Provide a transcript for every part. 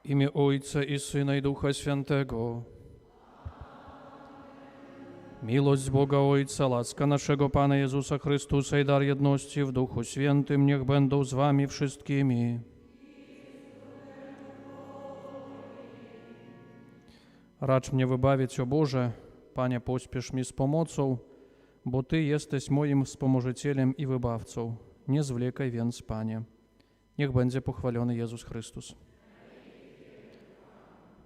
Imię Ojca i Syna i Ducha Świętego. Miłość Boga Ojca, łaska naszego Pana Jezusa Chrystusa i dar jedności w Duchu Świętym niech będą z wami wszystkimi. Racz mnie wybawić, o Boże, Panie, pośpiesz mi z pomocą, bo Ty jesteś moim wspomożycielem i wybawcą. Nie zwlekaj więc, Panie. Niech będzie pochwalony Jezus Chrystus.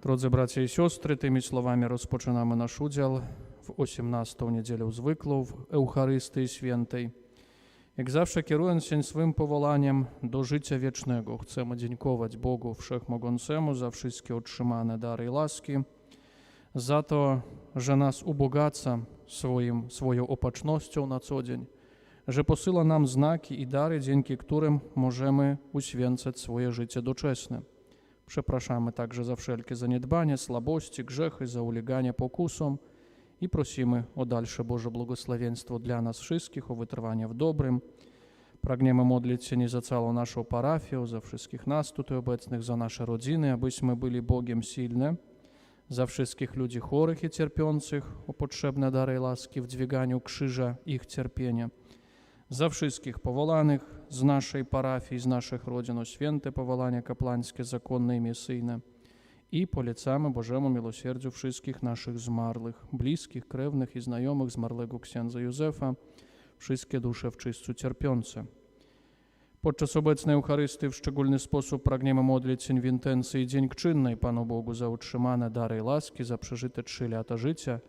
Drodzy bracia i siostry, tymi słowami rozpoczynamy nasz udział w 18. niedzielę zwykłą w Eucharystii Świętej. Jak zawsze, kierując się swym powołaniem do życia wiecznego, chcemy dziękować Bogu Wszechmogącemu za wszystkie otrzymane dary i łaski, za to, że nas ubogaca swoją opatrznością na co dzień, że posyła nam znaki i dary, dzięki którym możemy uświęcać swoje życie doczesne. Przepraszamy także za wszelkie zaniedbania, słabości, grzechy, za uleganie pokusom i prosimy o dalsze Boże błogosławieństwo dla nas wszystkich, o wytrwanie w dobrym. Pragniemy modlić się nie za całą naszą parafię, za wszystkich nas tutaj obecnych, za nasze rodziny, abyśmy byli Bogiem silni, za wszystkich ludzi chorych i cierpiących o potrzebne dary i łaski w dźwiganiu krzyża ich cierpienia, za wszystkich powołanych z naszej parafii, z naszych rodzin o święte powołania kapłańskie, zakonne i misyjne. I polecamy Bożemu miłosierdziu wszystkich naszych zmarłych, bliskich, krewnych i znajomych zmarłego księdza Józefa, wszystkie dusze w czyśćcu cierpiące. Podczas obecnej Eucharystii w szczególny sposób pragniemy modlić się w intencji dziękczynnej Panu Bogu za utrzymane dary i łaski, za przeżyte 3 lata życia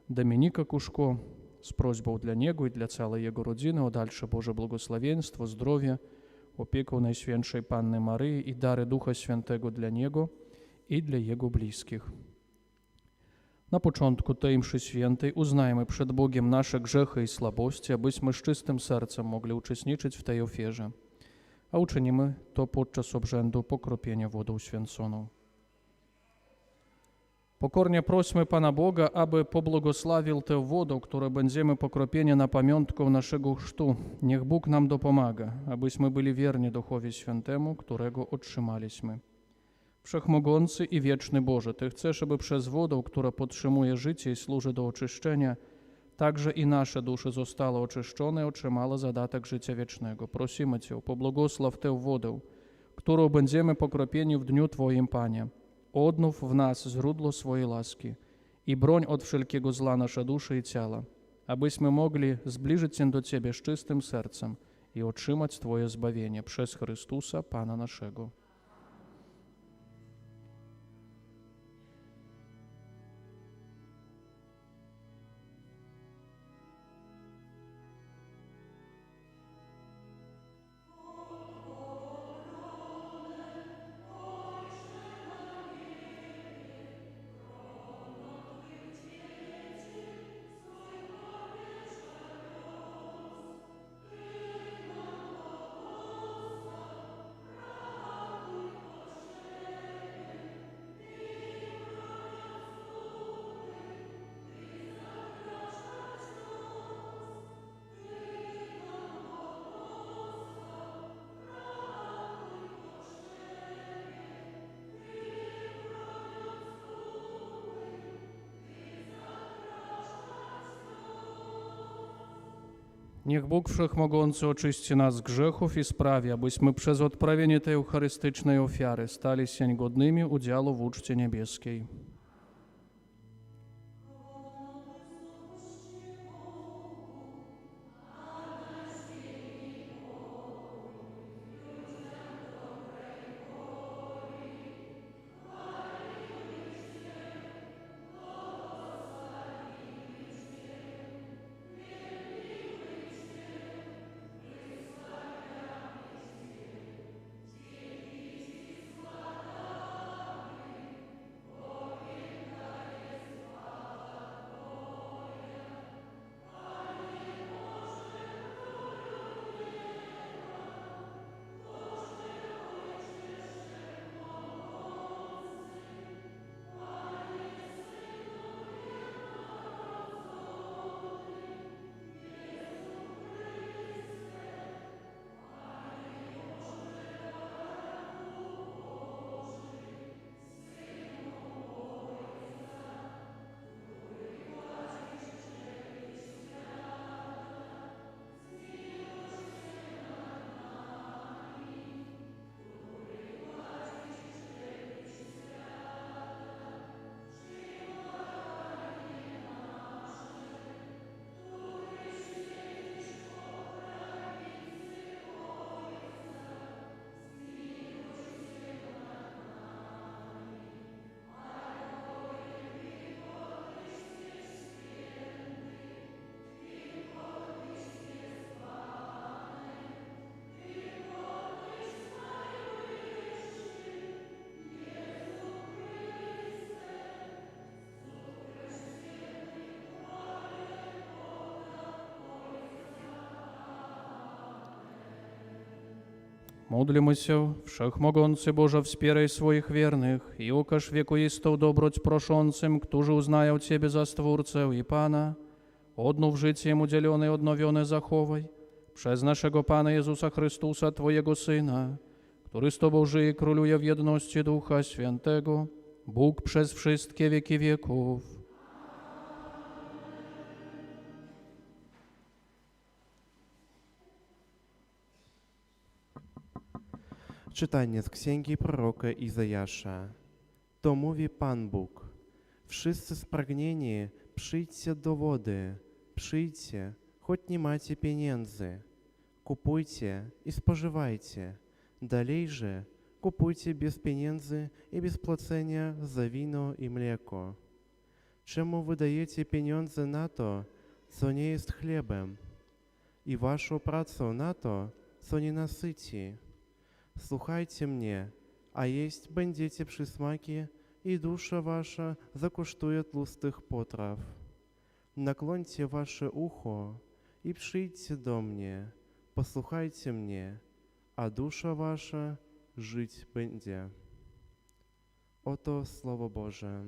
Dominika Kuszko, z prośbą dla niego i dla całej jego rodziny o dalsze Boże błogosławieństwo, zdrowie, opiekę Najświętszej Panny Maryi i dary Ducha Świętego dla niego i dla jego bliskich. Na początku tej mszy świętej uznajmy przed Bogiem nasze grzechy i słabości, abyśmy z czystym sercem mogli uczestniczyć w tej ofierze, a uczynimy to podczas obrzędu pokropienia wodą święconą. Pokornie prosimy Pana Boga, aby pobłogosławił tę wodę, którą będziemy pokropieni na pamiątkę naszego chrztu. Niech Bóg nam dopomaga, abyśmy byli wierni Duchowi Świętemu, którego otrzymaliśmy. Wszechmogący i wieczny Boże, Ty chcesz, aby przez wodę, która podtrzymuje życie i służy do oczyszczenia, także i nasze dusze zostały oczyszczone i otrzymały zadatek życia wiecznego. Prosimy Cię, pobłogosław tę wodę, którą będziemy pokropieni w dniu Twoim, Panie. Odnów w nas źródło swojej łaski i broń od wszelkiego zła nasze dusze i ciała, abyśmy mogli zbliżyć się do Ciebie z czystym sercem i otrzymać Twoje zbawienie przez Chrystusa, Pana naszego. Niech Bóg Wszechmogący oczyści nas z grzechów i sprawi, abyśmy przez odprawienie tej eucharystycznej ofiary stali się godnymi udziału w uczcie niebieskiej. Módlmy wszechmogący Boże, wspieraj swoich wiernych i ukaż wiekuistą dobroć proszącym, którzy uznają Ciebie za Stwórcę i Pana. Odnów życie im udzielone i odnowione zachowaj przez naszego Pana Jezusa Chrystusa, Twojego Syna, który z Tobą żyje i króluje w jedności Ducha Świętego, Bóg przez wszystkie wieki wieków. Czytanie z księgi proroka Izajasza. To mówi Pan Bóg. Wszyscy spragnieni, przyjdźcie do wody, przyjdźcie, choć nie macie pieniędzy. Kupujcie i spożywajcie. Dalejże kupujcie bez pieniędzy i bez płacenia za wino i mleko. Czemu wydajecie pieniądze na to, co nie jest chlebem, i waszą pracę na to, co nie nasyci? Słuchajcie mnie, a jeść będziecie przysmaki, i dusza wasza zakosztuje tłustych potraw. Naklońcie wasze ucho i przyjdźcie do mnie, posłuchajcie mnie, a dusza wasza żyć będzie. Oto Słowo Boże.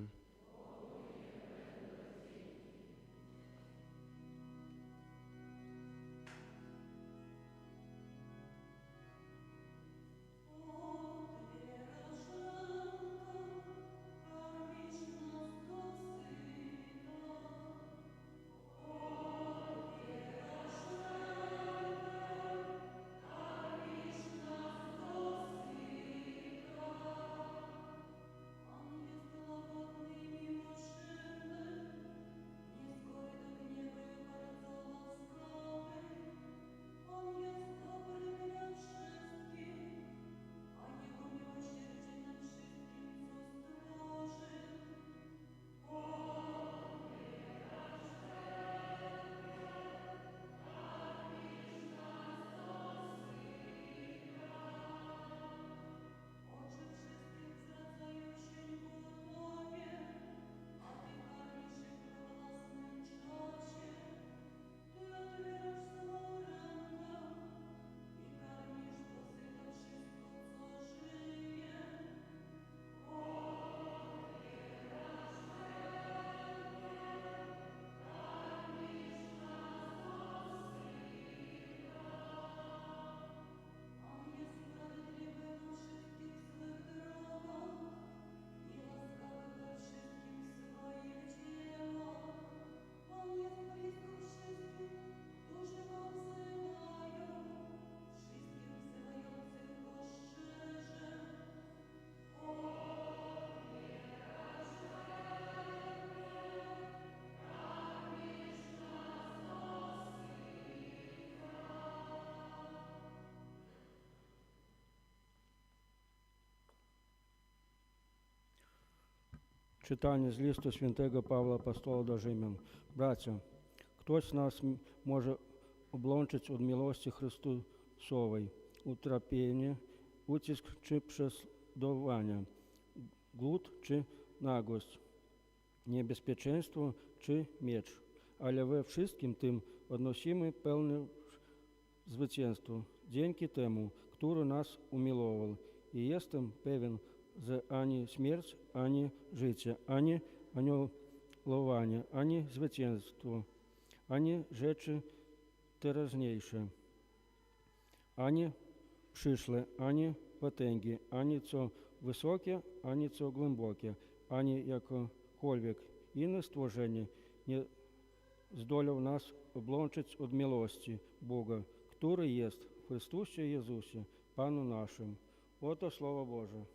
Читання з листу святого Павла Апостола до Римлян. Браття, хтось з нас може облончить від милості Христосової, утрапіння, утиск чи преслідування, глуд чи наглость, небезпеченство чи меч. Але ви wszystkim tym odnosimy pełne zwycięstwo, dzięki temu, który nas umiłował. I jestem pewien, że ani śmierć, ani życie, ani aniołowanie, ani zwycięstwo, ani rzeczy teraźniejsze, ani przyszłe, ani potęgi, ani co wysokie, ani co głębokie, ani jakokolwiek inne stworzenie nie zdolał nas oblączyć od miłości Boga, który jest w Chrystusie Jezusie, Panu naszym. Oto Słowo Boże.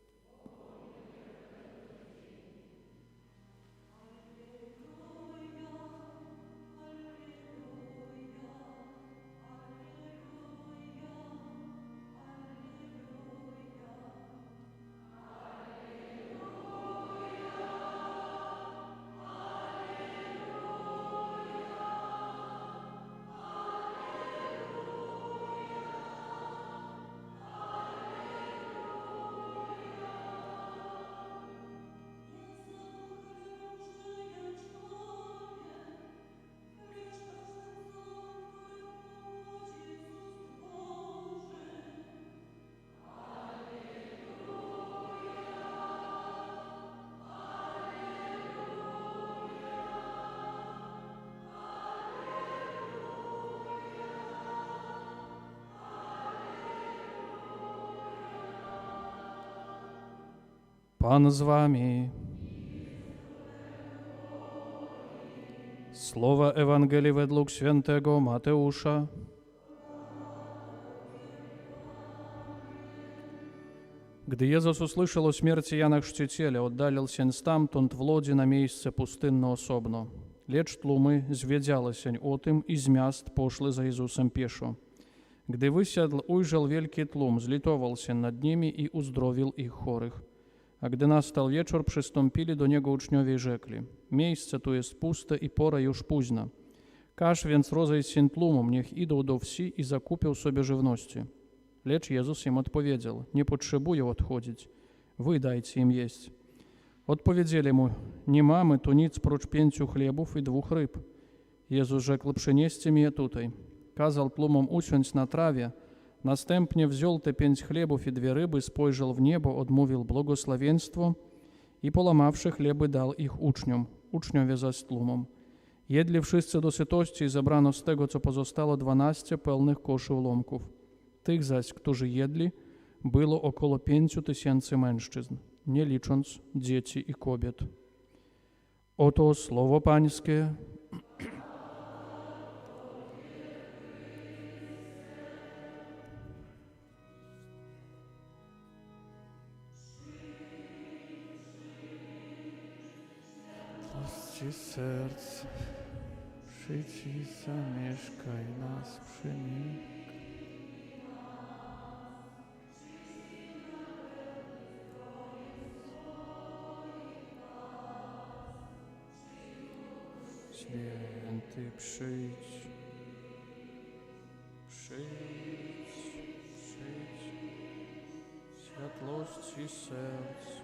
Пан з вами. Słowa Ewangelii według świętego Mateusza. Gdy Jezus usłyszał o śmierci Jana Chrzciciela, oddalił się stamtąd w lodzie na miejsce pustynne osobno. Lecz tłumy zwiedziały się o tym i z miast poszły za Jezusem pieszo. Gdy wysiadł, ujrzał wielki tłum, zlitował się nad nimi i uzdrowił ich chorych. A gdy nastał wieczór, przystąpili do niego uczniowie i rzekli: Miejsce tu jest puste i pora już późna. Każ więc rozejść się tłumom, niech idą do wsi i zakupią sobie żywności. Lecz Jezus im odpowiedział: Nie potrzebują odchodzić, wy dajcie im jeść. Odpowiedzieli mu: Nie mamy tu nic prócz 5 chlebów i 2 ryb. Jezus rzekł: Przynieście mi je tutaj. Kazał tłumom usiąść na trawie. Następnie wziął te 5 chlebów i 2 ryby, spojrzał w niebo, odmówił błogosławieństwo i połamawszy chleby dał ich uczniom, uczniowie zaś tłumom. Jedli wszyscy do sytości i zabrano z tego, co pozostało, 12 pełnych koszy ulomków. Tych zaś, którzy jedli, było około 5000 mężczyzn, nie licząc dzieci i kobiet. Oto słowo Pańskie. Serc, przyjdź i zamieszkaj nas przy nich. Święty przyjdź, przyjdź, przyjdź, światłości serc.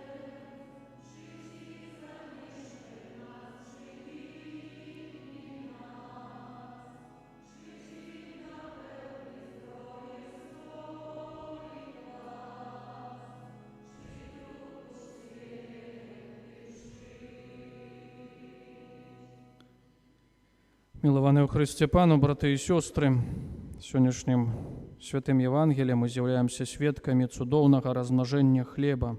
Миловане у Христі Пану, брати і сестри, сьогоднішнім Святим Євангелієм ми з'являємося свідками цудовного розмноження хліба.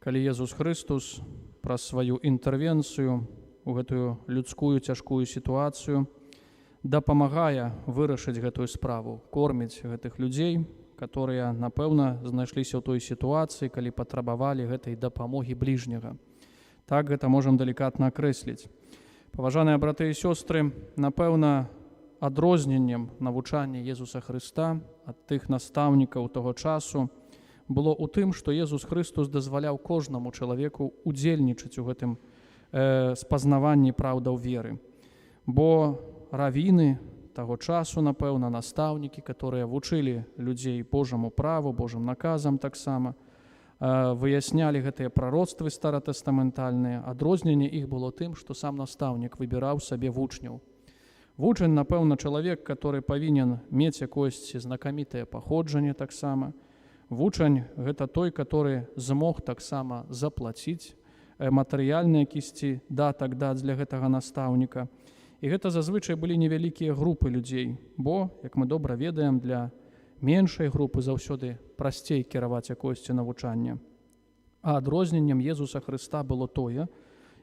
Коли Єсус Христос про свою інтервенцію у гэтую людскую цяжкую сітуацыю дапамагае вырашыць гэтую справу, корміць гэтых людзей, которые, напэўна, знайшліся ў той сітуацыі, калі патрабавалі гэтай дапамогі бліжняга. Так гэта можам далікатна акрэсліць. Паважаныя браты і сёстры, напэўна, адрозненнем навучання Езуса Хрыста ад тых настаўнікаў таго часу было ў тым, што Езус Христос дазваляў кожнаму чалавеку удзельнічаць у гэтым спазнаванні праўдаў веры. Бо равіны таго часу, напэўна, настаўнікі, которые вучылі людзей Божаму праву, Божым наказам таксама, выяснялі гэтыя прароцтвы старатэстаментальныя. Адрозненне іх было тым, што сам настаўнік выбіраў сабе вучняў. Вучань, напэўна, чалавек, который павінен мець якосьці знакамітае паходжанне таксама. Вучань – гэта той, который змог таксама заплаціць матэрыяльныя якісьці датак даць для гэтага настаўніка. І гэта зазвычай былі невялікія групы людзей, бо, як мы добра ведаем, для меншай групы заўсёды прасцей кіраваць якосці навучання. А адрозненнем Езуса Хрыста было тое,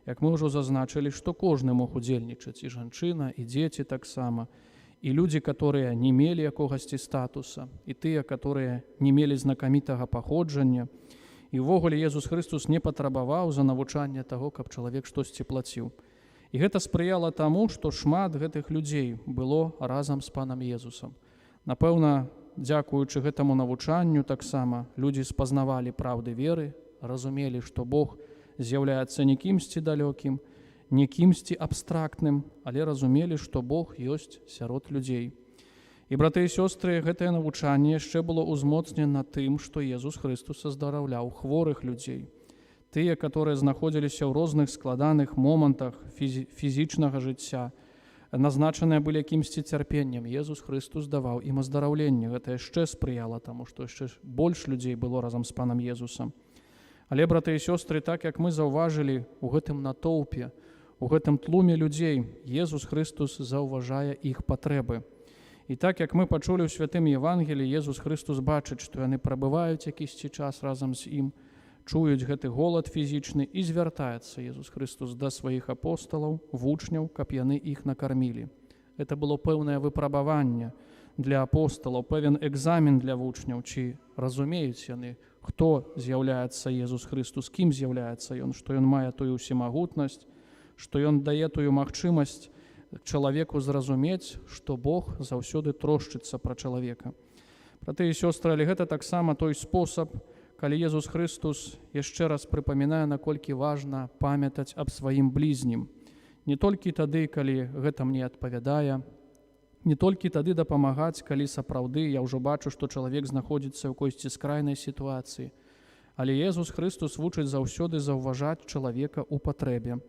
як мы ўжо зазначылі, што кожны мог удзельнічаць, і жанчына, і дзеці таксама, і людзі, которые не мелі якогасьці статуса, і тыя, которые не мелі знакамітага паходжання. І ўвогуле Езус Хрыстос не патрабаваў за навучанне таго, каб чалавек штосьці плаціў. І гэта спрыяла таму, што шмат гэтых людзей было разам з Панам Езусам. Напэўна, дзякуючы гэтаму навучанню таксама людзі спазнавалі праўды веры, разумелі, што Бог з'яўляецца не кімсьці далёкім, не кімсьці абстрактным, але разумелі, што Бог ёсць сярод людзей. І, браты і сёстры, гэтае навучанне яшчэ было ўзмоцнена тым, што Езус Хрыстос аздараўляў хворых людзей. Тыя, которые знаходзіліся ў розных складаных момантах фізічнага жыцця, назначаныя былі якімсьці цярпеннем. Езус Хрыстос даваў ім аздараўленне. Гэта яшчэ спрыяла таму, што яшчэ больш людзей было разам з Панам Езусам. Але, браты і сёстры, так як мы заўважылі у гэтым натоўпе, у гэтым тлуме людзей, Езус Хрыстос заўважае іх патрэбы. І так як мы пачулі ў Святым Євангеліі, Езус Хрыстос бачыць, што яны прабываюць якісьці час разам з ім, чуюць гэты голад фізічны, і звяртаецца Езус Христос да сваіх апосталаў, вучняў, каб яны іх накармілі. Это было пэўнае выпрабаванне для апосталаў, пэўен экзамен для вучняў, ці разумеюць яны, хто з'яўляецца Езус Христос, кім з'яўляецца Ён, што Ён мае тую ўсемагутнасць, што Ён дае тую магчымасць чалавеку зразумець, што Бог заўсёды трошчыцца пра чалавека. Браты і сёстры, але гэта таксама той спосаб, калі Езус Христос яшчэ раз прыпамінае, наколькі важна памятаць аб сваім блізнім. Не толькі тады, калі гэта мне адпавядае, не толькі тады дапамагаць, калі сапраўды я ўжо бачу, што чалавек знаходзіцца ў койсьці з крайнай сітуацыі. Але Езус Христос вучыць заўсёды заўважаць чалавека ў патрэбе.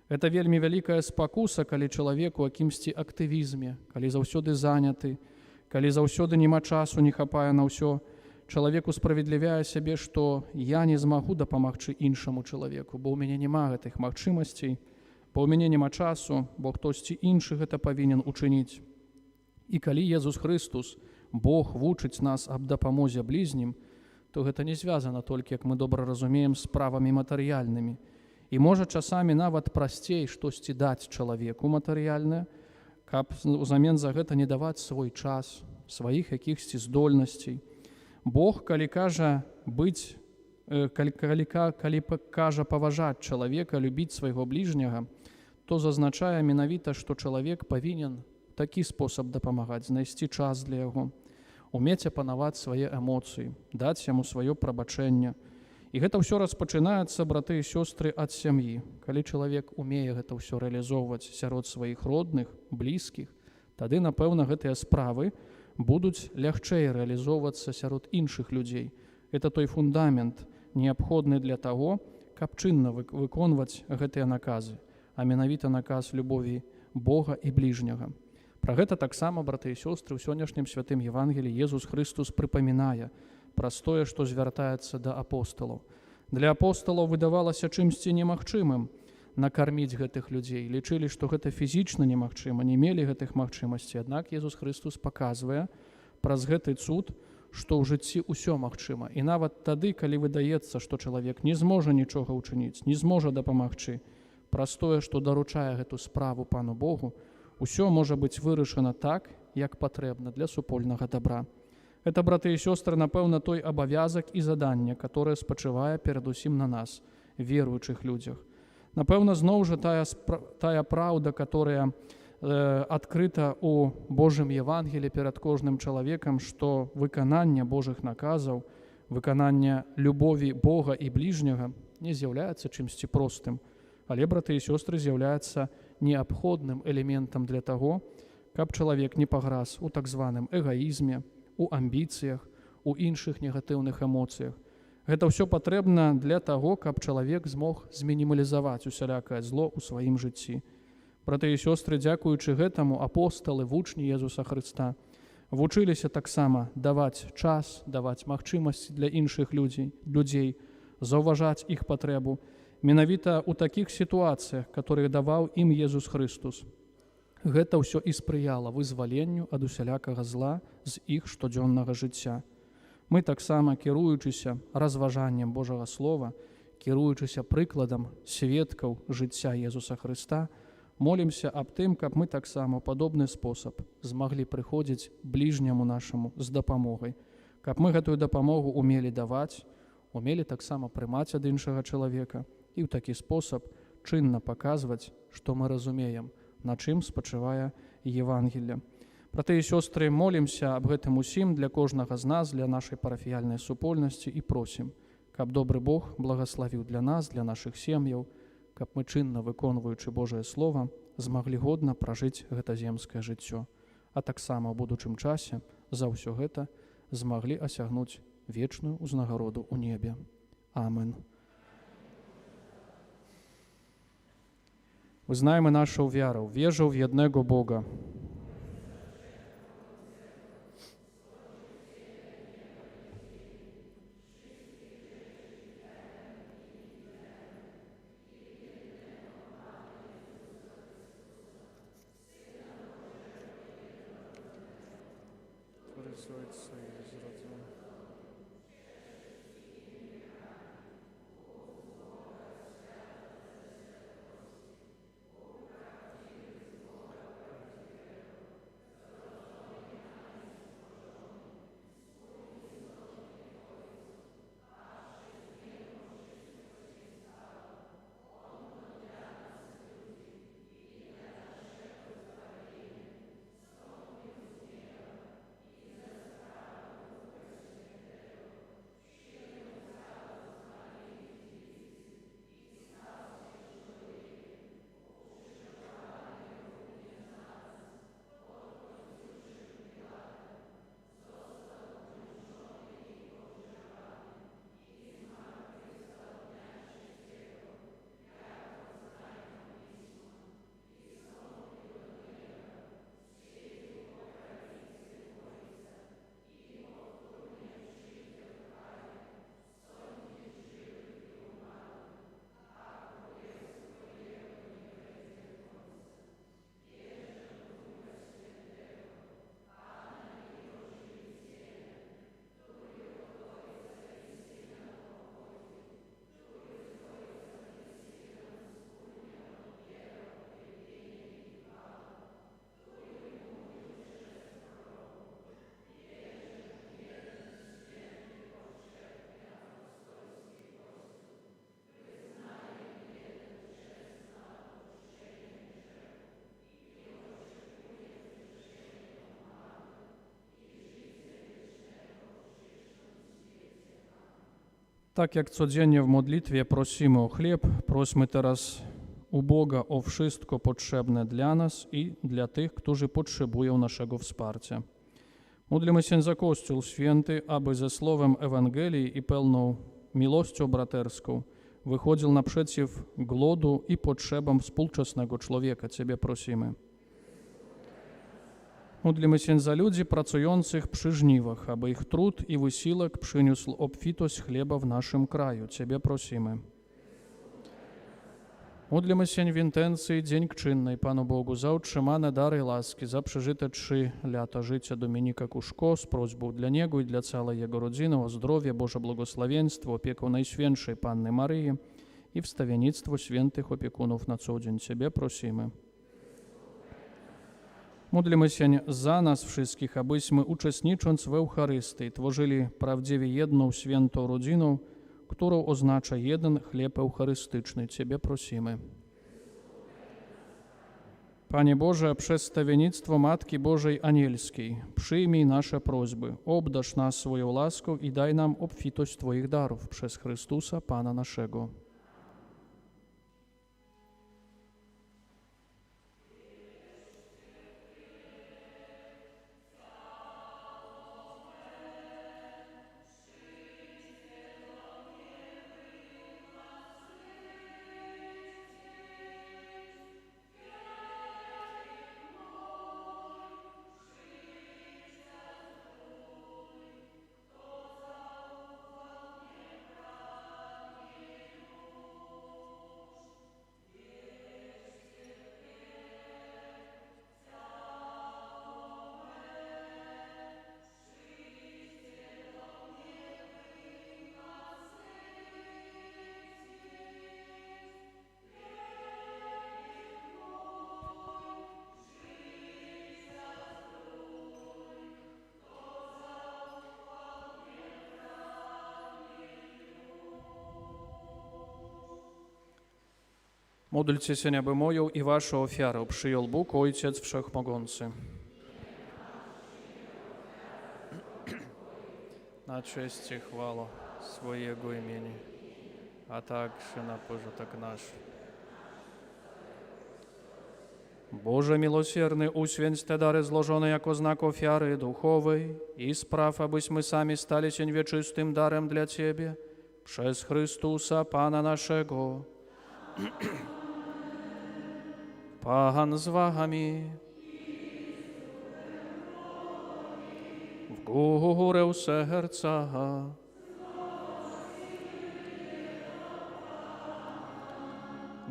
Гэта вельмі вялікая спакуса, калі чалавек у якімсьці актывізме, калі заўсёды заняты, калі заўсёды няма часу, не хапае на ўсё. Чалавек усправедлівяе сябе, што я не змагу дапамагчы іншаму чалавеку, бо ў мяне няма гэтых магчымасцей, бо ў мяне няма часу, бо хтосьці іншы гэта павінен учыніць. І калі Езус Христос, Бог, вучыць нас аб дапамозе блізнім, то гэта не звязана толькі, як мы добра разумеем, з справамі матэрыяльнымі. І можа часамі нават прасцей штосьці даць чалавеку матэрыяльнае, каб узамен за гэта не даваць свой час, сваіх якіхсьці здольнасцей. Бог, калі кажа быць, калі кажа паважаць чалавека, любіць свайго бліжняга, то зазначае менавіта, што чалавек павінен такі спосаб дапамагаць, знайсці час для яго, умець апанаваць свае эмоцыі, даць яму сваё прабачэнне. І гэта ўсё распачынаецца, браты і сёстры, ад сям'і. Калі чалавек умее гэта ўсё рэалізоўваць сярод сваіх родных, блізкіх, тады, напэўна, гэтыя справы будуць лягчэй рэалізоўвацца сярод іншых людзей. Это той фундамент, неабходны для таго, каб чынна выконваць гэтыя наказы, а менавіта наказ любові Бога і бліжняга. Пра гэта таксама, браты і сёстры, у сённяшнім святым Евангелі Езус Христос прыпамінае праз тое, што звяртаецца да апосталаў. Для апосталаў выдавалася чымсьці немагчымым накарміць гэтых людзей. Лічылі, што гэта фізічна немагчыма, не мелі гэтых магчымасцей. Аднак Езус Христос паказвае праз гэты цуд, што ў жыцці ўсё магчыма. І нават тады, калі выдаецца, што чалавек не зможа нічога ўчыніць, не зможа дапамагчы, праз тое, што даручае гэту справу Пану Богу, усё можа быць вырашана так, як патрэбна для супольнага добра. Это, браты і сёстры, напэўна, той абавязак і заданне, которое спачывае перадусім на нас, веруючых людзях. Напэўна, зноў жа тая праўда, которая адкрыта ў Божым Евангелі перад кожным чалавекам, што выкананне Божых наказаў, выкананне любові Бога і бліжняга не з'яўляецца чымсьці простым, але, браты і сёстры, з'яўляецца неабходным элементам для таго, каб чалавек не паграз у так званым эгаізме, у амбіцыях, у іншых негатыўных эмоцыях. Гэта ўсё патрэбна для таго, каб чалавек змог змінімалізаваць усялякае зло ў сваім жыцці. Браты і сёстры, дзякуючы гэтаму, апосталы, вучні Езуса Хрыста вучыліся таксама даваць час, даваць магчымасць для іншых людзей, заўважаць іх патрэбу, менавіта ў такіх сітуацыях, которые даваў ім Езус Христос. Гэта ўсё і спрыяла вызваленню ад усялякага зла з іх штодзённага жыцця. Мы таксама, кіруючыся разважаннем Божага Слова, кіруючыся прыкладам сведкаў жыцця Езуса Хрыста, молімся аб тым, каб мы таксама ў падобны спосаб змаглі прыходзіць бліжняму нашаму з дапамогай, каб мы гэтую дапамогу умелі даваць, умелі таксама прымаць ад іншага чалавека і ў такі спосаб чынна паказваць, што мы разумеем, на чым спачывае Евангелле. Браты і сёстры, молімся аб гэтым усім для кожнага з нас, для нашай парафіяльнай супольнасці і просім, каб добры Бог благаславіў для нас, для нашых сем'яў, каб мы чынна выконваючы Божае Слова змаглі годна пражыць гэта земскае жыццё, а таксама ў будучым часе за ўсё гэта змаглі асягнуць вечную ўзнагароду ў небе. Амен. Wyznajmy naszą wiarę, wierzę w jednego Boga. Tak jak codziennie w modlitwie prosimy o chleb, prośmy teraz u Boga o wszystko potrzebne dla nas i dla tych, którzy potrzebują naszego wsparcia. Módlmy się za Kościół Święty, aby ze słowem Ewangelii i pełną miłością braterską wychodził naprzeciw głodu i potrzebom współczesnego człowieka. Ciebie prosimy. Módlmy się za ludzi pracujących przy żniwach, aby ich trud i wysiłek przyniósł obfitość chleba w naszym kraju. Ciebie prosimy. Módlmy się w intencji dziękczynnej Panu Bogu za utrzymane dary łaski, za przeżyte 3 lata życia Dominika Kuszko z prośbą dla niego i dla całej jego rodziny o zdrowie, Boże błogosławieństwo, opiekę Najświętszej Panny Maryi i wstawiennictwo świętych opiekunów na co dzień. Ciebie prosimy. Módlmy się za nas wszystkich, abyśmy uczestnicząc w Eucharystii tworzyli prawdziwie jedną świętą rodziną, którą oznacza jeden chleb eucharystyczny. Ciebie prosimy. Panie Boże, przez wstawiennictwo Matki Bożej Anielskiej przyjmij nasze prośby, obdarz nas swoją łaską i daj nam obfitość Twoich darów przez Chrystusa Pana naszego. Módlcie się, aby moją i waszą ofiarę przyjął Bóg, Ojciec Wszechmogący. Na cześć i chwałę swojego imienia, a także na pożytek nasz. Boże miłosierny, uświęć te dary złożone jako znak ofiary duchowej i spraw, abyśmy sami stali się wieczystym darem dla Ciebie przez Chrystusa Pana naszego. Pan z wami. W górę serca.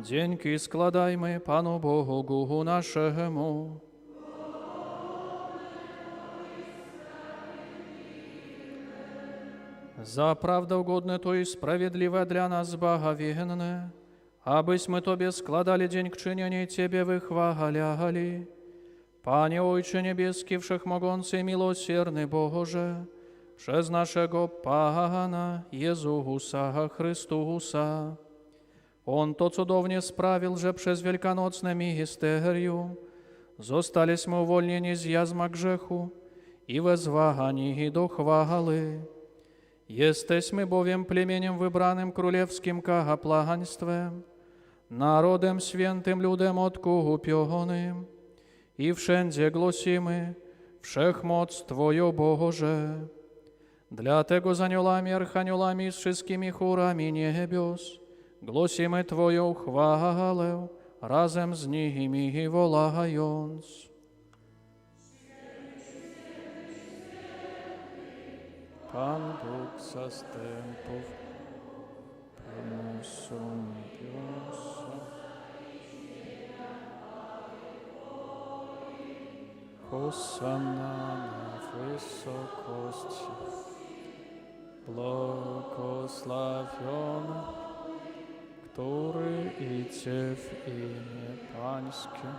Dzięki składajmy Panu Bogu naszemu. Za prawdę godne to i sprawiedliwe dla nas zbawienne, abyśmy Tobie składali dziękczynienie i Ciebie wychwalali. Panie Ojcze Niebieski, Wszechmogący i Miłosierny Boże, przez naszego Pana Jezusa Chrystusa. On to cudownie sprawił, że przez wielkanocne misterium zostaliśmy uwolnieni z jazma grzechu i wezwani do chwały. Jesteśmy bowiem plemieniem wybranym królewskim kapłaństwem, narodem świętym, ludem odkupionym i wszędzie głosimy wszechmoc Twoją, Boże. Dlatego z aniołami, archaniołami i z wszystkimi chórami niebios głosimy Twoją chwałę razem z nimi wołając. Pan Bóg zastępów, pomysł niebiosa. Hosanna na wysokości, błogosławiony, który idzie w imię Pańskie.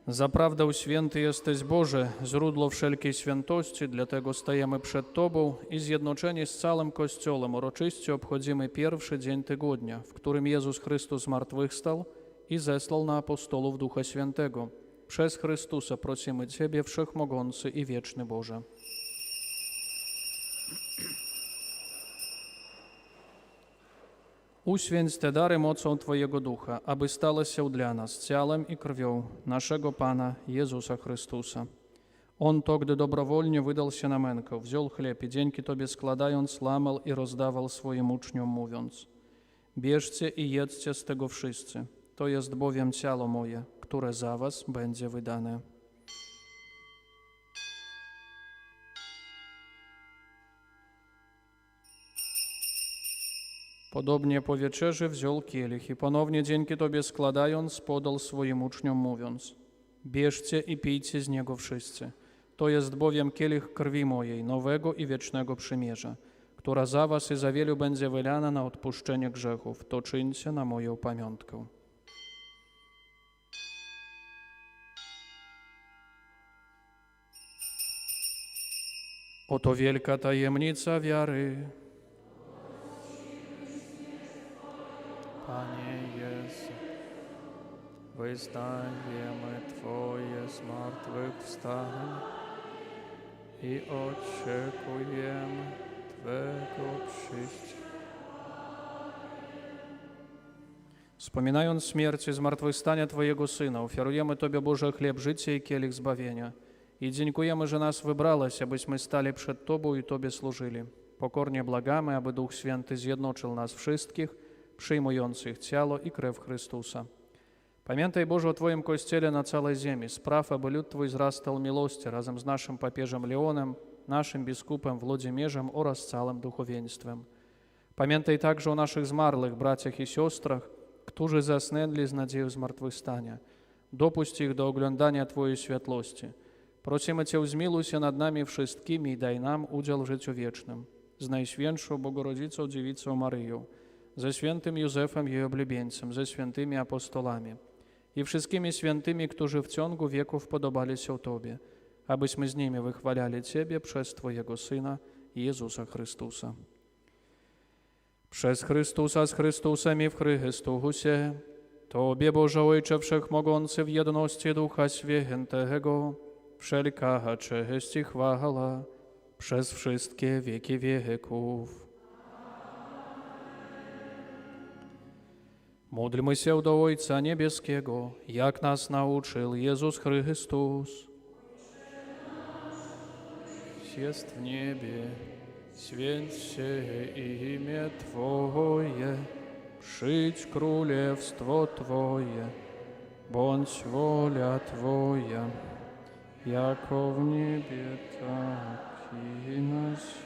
Zaprawdę święty jesteś Boże, źródło wszelkiej świętości, dlatego stajemy przed Tobą i zjednoczeni z całym Kościołem uroczyście obchodzimy pierwszy dzień tygodnia, w którym Jezus Chrystus zmartwychwstał i zesłał na apostołów Ducha Świętego, Przez Chrystusa prosimy Ciebie, Wszechmogący i Wieczny Boże. Uświęć te dary mocą Twojego Ducha, aby stały się dla nas ciałem i krwią naszego Pana Jezusa Chrystusa. On to, gdy dobrowolnie wydał się na mękę, wziął chleb i dzięki Tobie składając, lamał i rozdawał swoim uczniom, mówiąc: bierzcie i jedzcie z tego wszyscy, to jest bowiem ciało moje, które za was będzie wydane. Podobnie po wieczerzy wziął kielich i ponownie dzięki Tobie składając, podał swoim uczniom, mówiąc: bierzcie i pijcie z niego wszyscy. To jest bowiem kielich krwi mojej, nowego i wiecznego przymierza, która za was i za wielu będzie wylana na odpuszczenie grzechów. To czyńcie na moją pamiątkę. Oto wielka tajemnica wiary. Panie Jezu, wyznajemy Twoje zmartwychwstanie i oczekujemy Twego przyjścia. Wspominając śmierć i zmartwychwstanie Twojego Syna, ofiarujemy Tobie, Boże, chleb życia i kielich zbawienia. I dziękujemy, że nas wybrałeś, abyśmy stali przed Tobą i Tobie służyli. Pokornie błagamy, aby Duch Święty zjednoczył nas wszystkich, przyjmujących ciało i krew Chrystusa. Pamiętaj, Boże, o Twoim Kościele na całej ziemi. Spraw, aby lud Twój wzrastał miłości razem z naszym papieżem Leonem, naszym biskupem Włodzimierzem oraz całym duchowieństwem. Pamiętaj także o naszych zmarłych braciach i siostrach, którzy zasnęli z nadzieją zmartwychwstania. Dopuść ich do oglądania Twojej światłości. Prosimy Cię, zmiłuj się nad nami wszystkimi i daj nam udział w życiu wiecznym. Z Najświętszą Bogorodzicą Dziewicą Maryją, ze świętym Józefem jej oblubieńcem, ze świętymi apostolami i wszystkimi świętymi, którzy w ciągu wieków podobali się Tobie, abyśmy z nimi wychwalali Ciebie przez Twojego Syna Jezusa Chrystusa. Przez Chrystusa, z Chrystusem i w Chrystusie, Tobie, Boże Ojcze Wszechmogący, w jedności Ducha Świętego, wszelka cześć i chwała przez wszystkie wieki wieków. Módlmy się do Ojca Niebieskiego, jak nas nauczył Jezus Chrystus. Jest w niebie, święć się imię Twoje, przyjdź królestwo Twoje, bądź wola Twoja, jako w niebie, tak i na ziemi.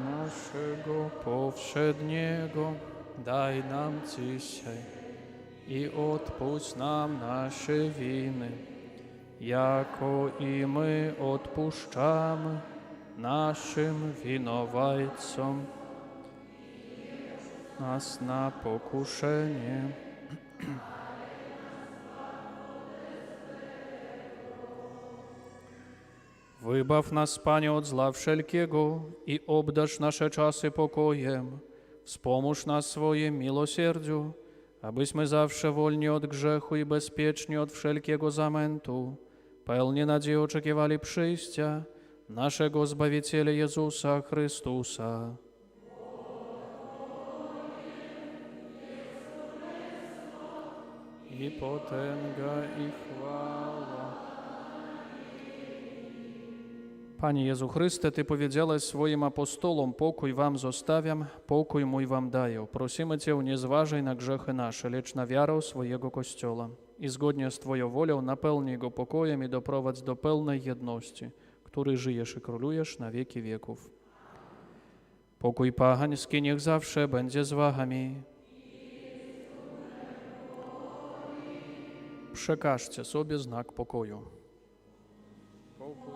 Naszego powszedniego daj nam dzisiaj i odpuść nam nasze winy, jako i my odpuszczamy naszym winowajcom. Nas na pokuszenie, wybaw nas, Panie, od zła wszelkiego i obdarz nasze czasy pokojem. Wspomóż nas swoim miłosierdziu, abyśmy zawsze wolni od grzechu i bezpieczni od wszelkiego zamętu, pełni nadziei oczekiwali przyjścia naszego Zbawiciela Jezusa Chrystusa. I potęga i chwała. Panie Jezu Chryste, Ty powiedziałeś swoim apostolom: pokój wam zostawiam, pokój mój wam daję. Prosimy Cię, nie zważaj na grzechy nasze, lecz na wiarę swojego Kościoła. I zgodnie z Twoją wolą napełnij go pokojem i doprowadź do pełnej jedności, który żyjesz i królujesz na wieki wieków. Pokój Pański niech zawsze będzie z wami. Przekażcie sobie znak pokoju. Pokój,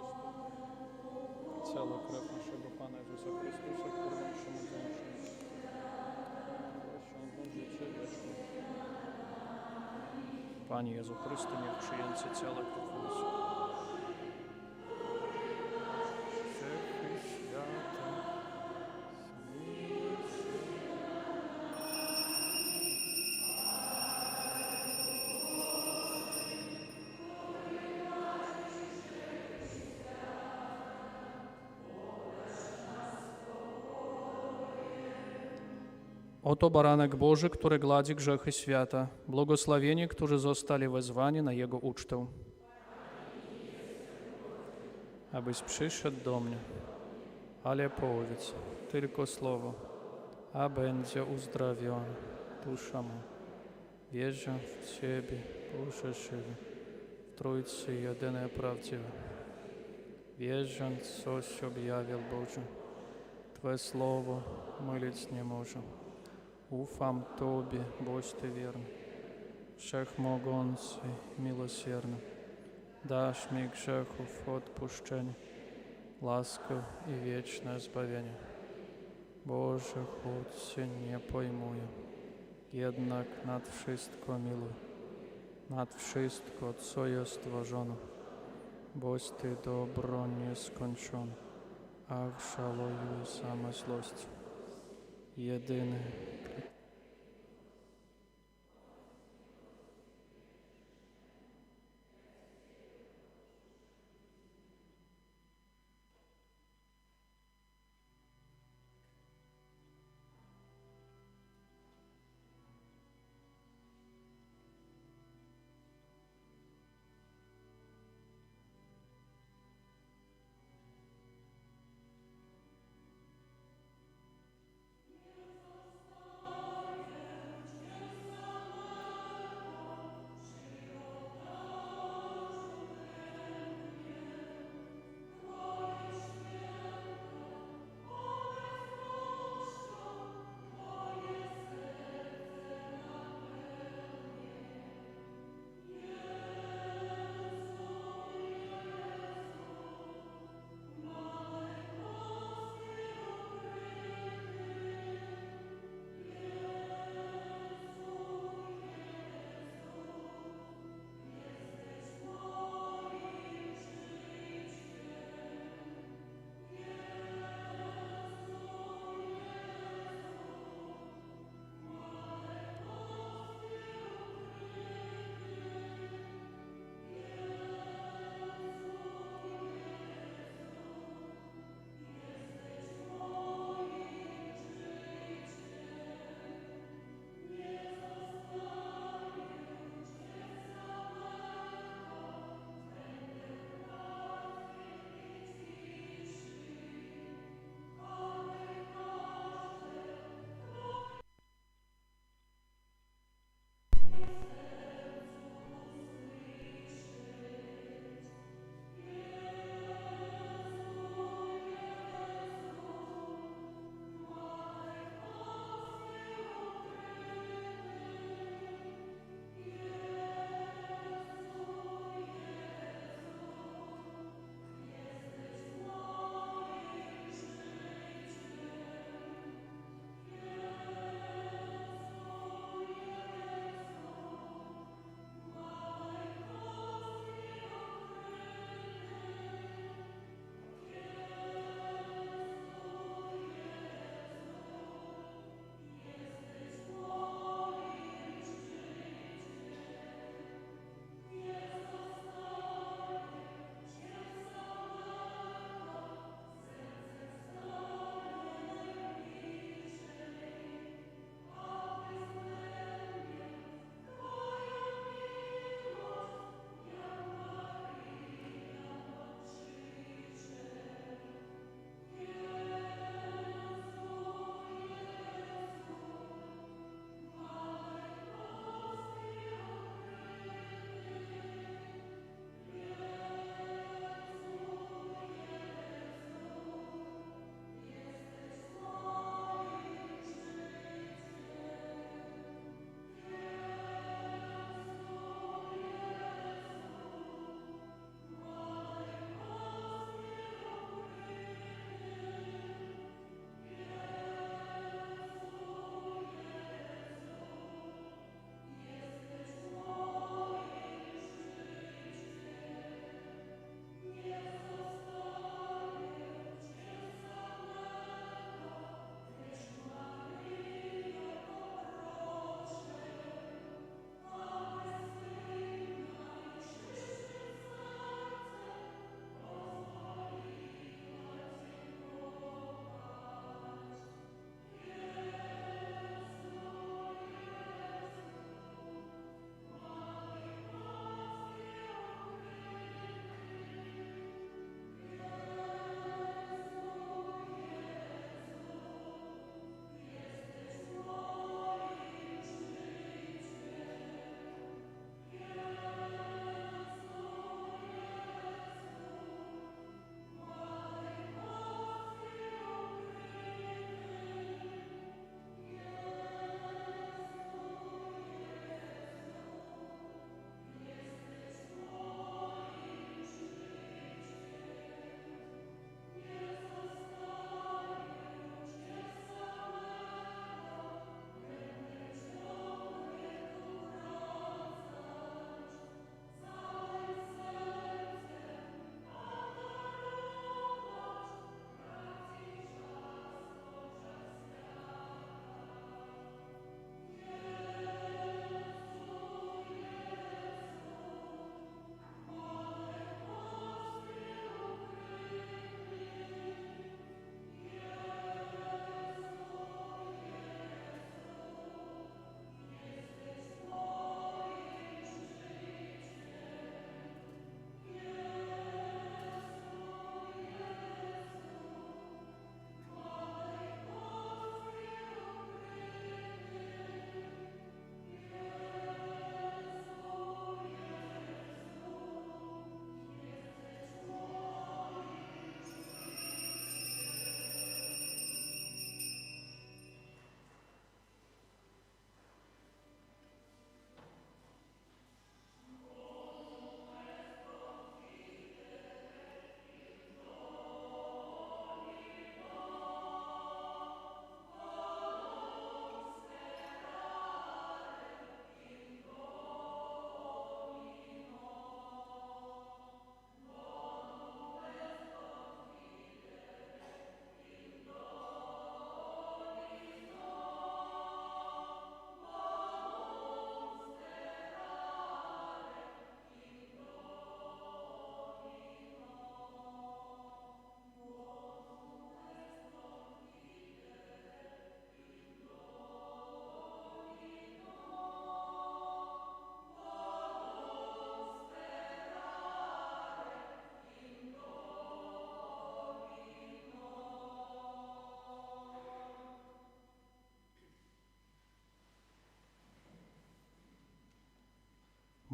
cała krew naszego Pana Jezusa Chrystusa, którą przyjmujemy osiągną życie wieczne. Panie Jezu Chryste, niech przyjęcie ciała Twoje. Oto baranek Boży, który gladzi grzechy świata. Błogosławieni, którzy zostali wezwani na Jego ucztę. Abyś przyszedł do mnie, ale powiedz tylko słowo, a będzie uzdrowiona dusza moja. Wierzę w Ciebie, Boże żywy, w Trójcy jedyne prawdziwe. Wierząc, coś objawił Boże, Twoje słowo mylić nie może. Ufam Tobie, boś Ty wierny, Wszechmogący, miłosierny. Dasz mi grzechów odpuszczenie, laskę i wieczne zbawienie. Boże, choć Cię nie pojmuję, jednak nad wszystko miluj, nad wszystko, co jest stworzone, boś Ty dobro nieskończone. Ach, żaluję same złości. Jedyny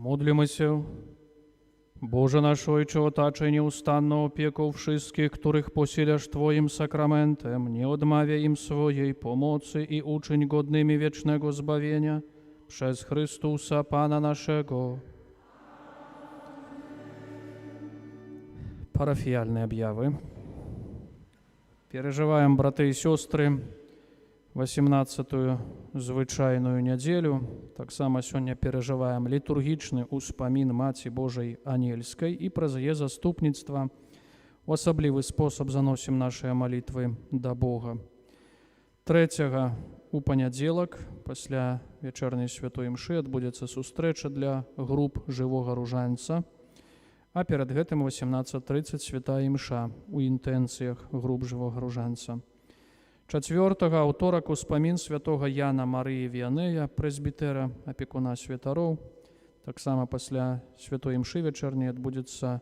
Módlmy Boże nasz Ojcze, otaczaj nieustanną opieką wszystkich, których posilasz Twoim sakramentem, nie odmawiaj im swojej pomocy i uczyń godnymi wiecznego zbawienia przez Chrystusa Pana naszego. Парафіяльні об'яви. Переживаем, браты и сестры, 18-ю звычайную нядзелю. Таксама сёння перажываем літургічны ўспамін Маці Божай Анельскай і праз яе заступніцтва у асаблівы спосаб заносім нашыя малітвы да Бога. 3 у панядзелак, пасля вечерняй святой імшы, адбудзецца сустрэча для груп жывога ружанца, а перад гэтым 18:30 святая імша у інтэнцыях груп жывога ружанца. 4 аўторак успамін святога Яна Марыі Віянея, прэзбітэра, апекуна святароў. Таксама пасля святой імшы вечерняй адбудзецца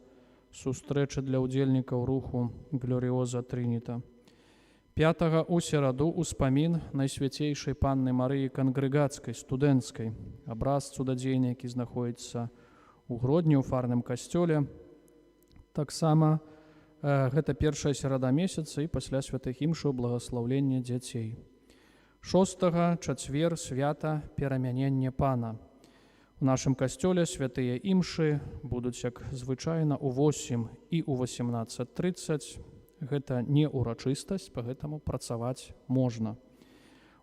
сустрэча для ўдзельнікаў руху Глоріоза Трініта. 5 у сераду успамін Найсвяцейшай Панны Марыі кангрэгацкай, студэнцкай, абраз цудадзейны, які знаходіцца у Гродні, у фарным касцёле. Таксама гэта першая серада месяца і пасля святых імшаў благаслаўлення дзяцей. 6 чацвер свята перамянення Пана. У нашым касцёле святыя імшы будуць, як звычайна, у 8 і у 18:30. Гэта не урачыстасць, па-гэтаму працаваць можна.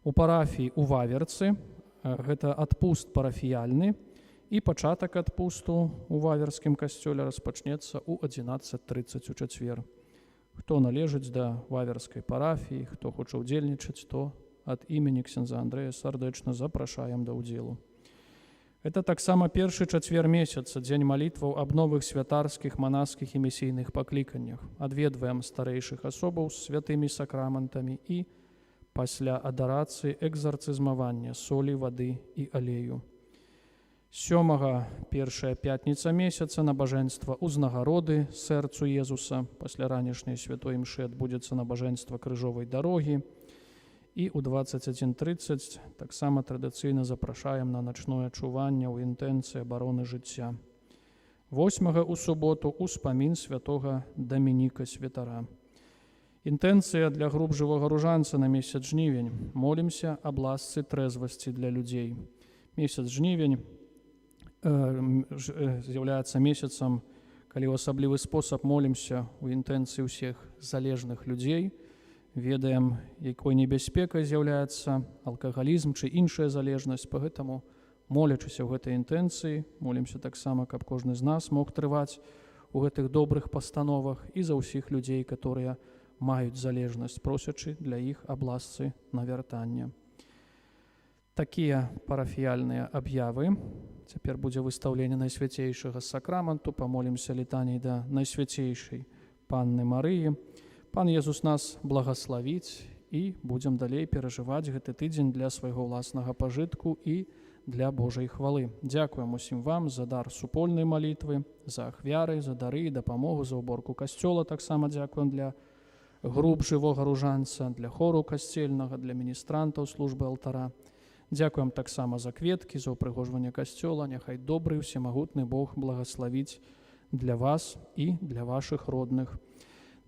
У парафіі у Ваверцы гэта адпуст парафіяльны, і пачатак адпусту у Ваверскім касцёле распачнецца ў 11:30 у чацвер. Хто належыць да Ваверскай парафіі, хто хоча ўдзельнічаць, то ад імені ксяндза Андрэя сардэчна запрашаем да ўдзелу. Это таксама першы чацвер месяца, дзень малітваў аб новых святарскіх, манаскіх і місійных пакліканнях. Адведваем старэйшых асобаў з святымі сакраментамі і пасля адарацыі экзарцызмавання солі, вады і алею. 7 першая пятніца месяца набажэнства ўзнагароды сэрцу Езуса. Пасля ранішняй святой імшы адбудзецца набажэнства крыжовай дарогі. І ў 21:30 таксама традыцыйна запрашаем на начное чуванне ў інтэнцыі абароны жыцця. 8 у суботу успамін святога Дамініка Святара. Інтэнцыя для груп жывога ружанца на месяц жнівень. Молімся аб ласцы трэзвасці для людзей. Месяц жнівень з'яўляецца месяцам, калі ў асаблівы спосаб молімся ў інтэнцыі ўсіх залежных людзей, ведаем, якой небяспекай з'яўляецца алкагалізм ці іншая залежнасць, пагэтаму, молячыся ў гэтай інтэнцыі, молімся таксама, каб кожны з нас мог трываць у гэтых добрых пастановах і за ўсіх людзей, которые маюць залежнасць, просячы для іх аб ласцы навяртання. Такія парафіяльныя аб'явы. Цяпер будзе выстаўленне Найсвяцейшага сакраменту. Памолімся літаняй да Найсвяцейшай Панны Марыі. Пан Езус нас благаславіць і будзем далей перажываць гэты тыдзень для свайго ўласнага пажытку і для Божай хвалы. Дзякуем усім вам за дар супольнай малітвы, за ахвяры, за дары і дапамогу, за ўборку касцёла. Таксама дзякуем для груп жывога ружанца, для хору касцельнага, для міністрантаў службы алтара. Дзякуем таксама за кветкі, за ўпрыгожванне касцёла. Няхай добры, всемагутны Бог благаславіць для вас і для вашых родных.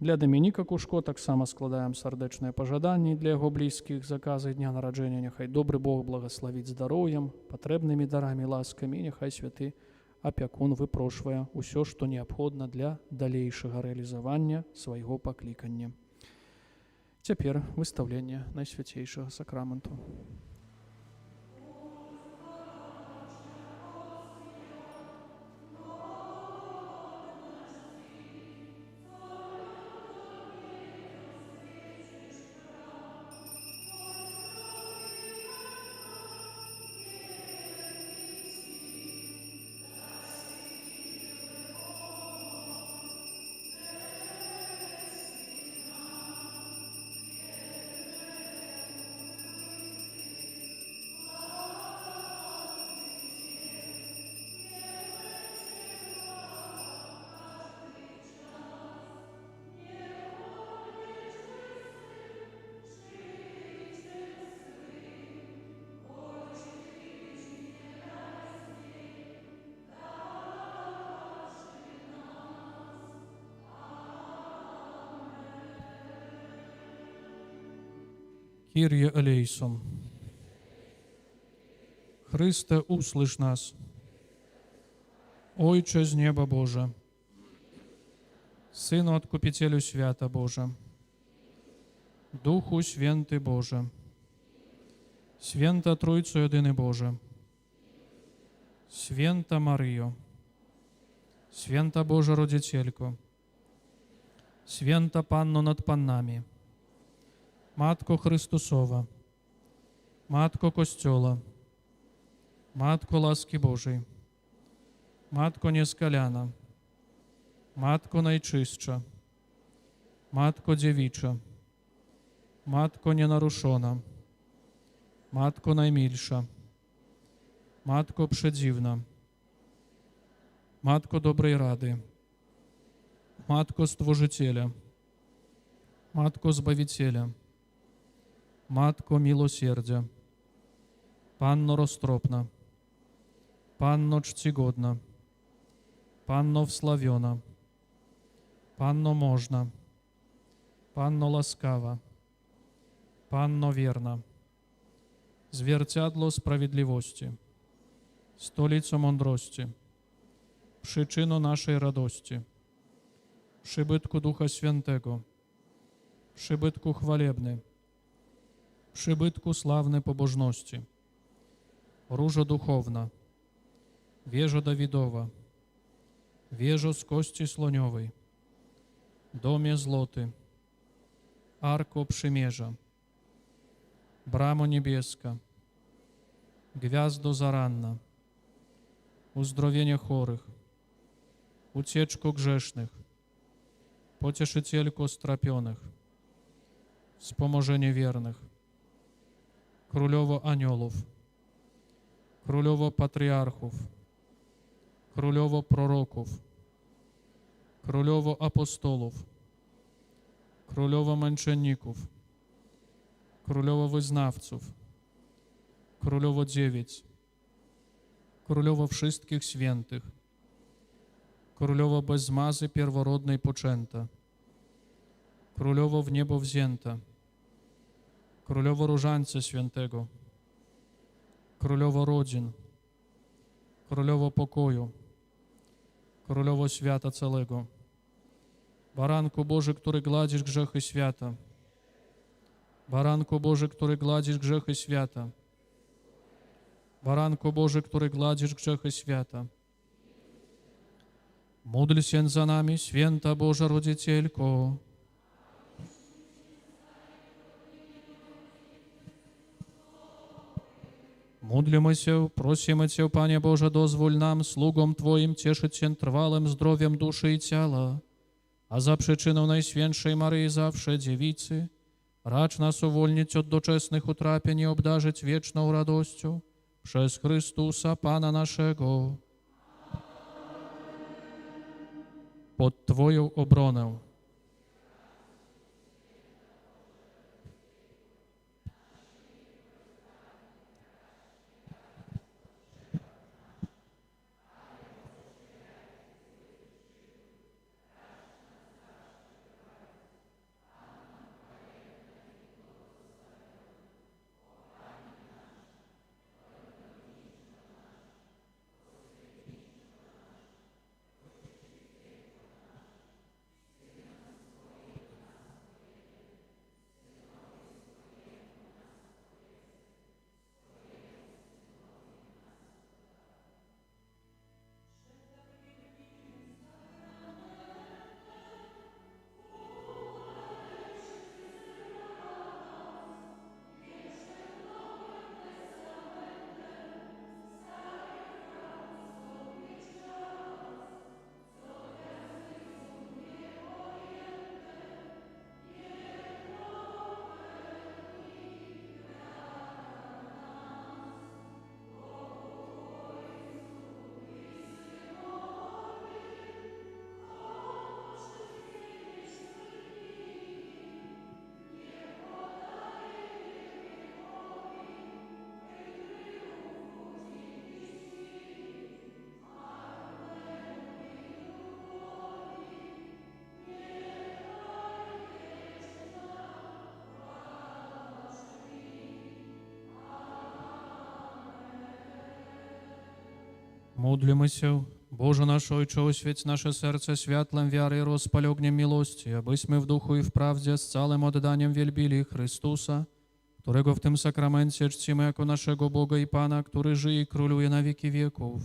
Для Дамініка Кушко таксама складаем сардэчныя пажаданні для яго блізкіх з аказай дня нараджэння. Няхай добры Бог благаславіць здароўем, патрэбнымі дарамі, ласкамі. Няхай святы апякун выпрошвае ўсё, што неабходна для далейшага рэалізавання свайго паклікання. Цяпер выстаўленне Найсвяцейшага сакраменту. Kyrie eleison. Chryste, usłysz nas. Ojcze z nieba Boże, Synu Odkupicielu świata Boże, Duchu Święty Boże, Święta Trójco Jedyny Boże, Święta Maryjo, Święta Boża Rodzicielko, Święta Panno nad Pannami, Matko Chrystusowa, Matko Kościoła, Matko łaski Bożej, Matko nieskaliana, Matko najczystsza, Matko dziewicza, Matko nienaruszona, Matko najmilsza, Matko przedziwna, Matko dobrej rady, Matko Stworzyciela, Matko Zbawiciela, Matko miłosierdzia, Panno roztropna, Panno czcigodna, Panno wslawiona, Panno można, Panno łaskawa, Panno wierna, zwierciadło sprawiedliwości, stolico mądrości, przyczyno naszej radości, przybytku Ducha Świętego, przybytku chwalebny, przybytku sławnej pobożności, różo duchowna, wieża Dawidowa, wieżo z kości słoniowej, domie złoty, arko przymierza, bramo niebieska, gwiazdo zaranna, uzdrowienie chorych, ucieczko grzesznych, pocieszycielko strapionych, wspomożenie wiernych, królowo aniołów, królowo patriarchów, królowo proroków, królowo apostolów, królowo męczenników, królowo wyznawców, królowo dziewic, królowo wszystkich świętych, królowo bez zmazy pierworodnej poczęta, królowo w niebo wzięta, królowo różańca świętego, królowo rodzin, królowo pokoju, królowo świata całego, baranku Boży, który gładzisz grzechy świata, baranku Boży, który gładzisz grzechy świata, baranku Boży, który gładzisz grzechy świata. Módl się za nami, święta Boża Rodzicielko. Módlmy się, prosimy Cię, Panie Boże, dozwól nam, sługom Twoim, cieszyć się trwałym zdrowiem duszy i ciała, a za przyczyną Najświętszej Maryi zawsze Dziewicy, racz nas uwolnić od doczesnych utrapień i obdarzyć wieczną radością przez Chrystusa Pana naszego. Pod Twoją obronę Módlmy Боже наш Ojcze, oświeć nasze serce światłem wiary i rozpal ogniem miłości, abyśmy w duchu i w prawdzie z całym oddaniem wielbili Chrystusa, którego w tym sakramencie czcimy jako naszego Boga i Pana, który żyje i króluje na wieki wieków.